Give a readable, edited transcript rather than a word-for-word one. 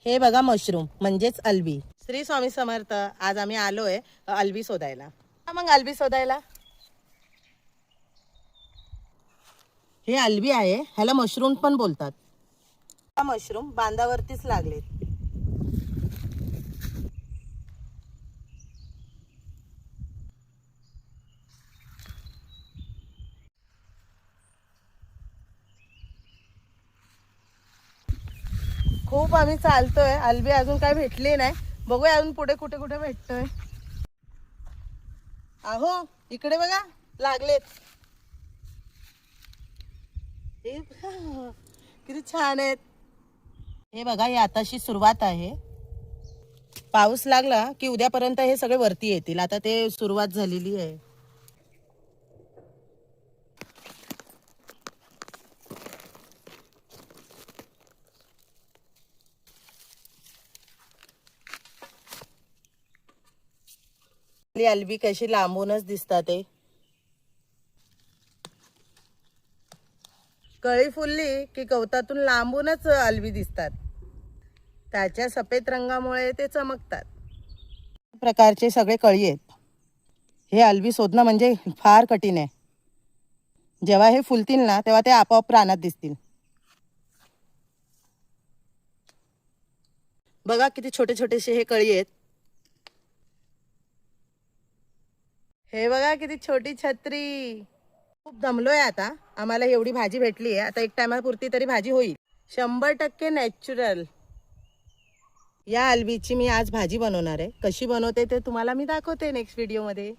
हे बघा मशरूम म्हणजेच अल्बी. श्री स्वामी समर्थ. आज आम्ही आलोय अल्बी शोधायला. मग अल्बी शोधायला हे अल्बी आहे, ह्याला मशरूम पण बोलतात. हा मशरूम बांधावरतीच लागलेत. खूप आम्ही चालतोय, अल्बी अजून काय भेटली नाही. बघूया अजून पुढे कुठे कुठे भेटतोय. अहो इकडे बघा लागलेत. हे बघा, किती छान आहेत. हे बघा, ही आताशी सुरुवात आहे. पाऊस लागला की उद्यापर्यंत हे सगळे वरती येतील. आता ते सुरुवात झालेली आहे. अल्बी कशी लांबूनच दिसतात. ते कळी फुलली की गवतातून लांबूनच अल्बी दिसतात. त्याच्या सफेद रंगामुळे ते चमकतात. प्रकारचे सगळे कळी आहेत. हे अल्बी शोधणं म्हणजे फार कठीण आहे. जेव्हा हे फुलतील ना तेव्हा ते आपोआप रानात दिसतील. बघा किती छोटे छोटेसे हे कळी आहेत. हे बघा किती छोटी छत्री. खूप दमलोय आता. आम्हाला एवढी भाजी भेटली आहे. आता एक टायमापुरती तरी भाजी होईल. 100% नॅचरल. या अल्बीची मी आज भाजी बनवणार आहे. कशी बनवते ते तुम्हाला मी दाखवते नेक्स्ट व्हिडिओ मध्ये.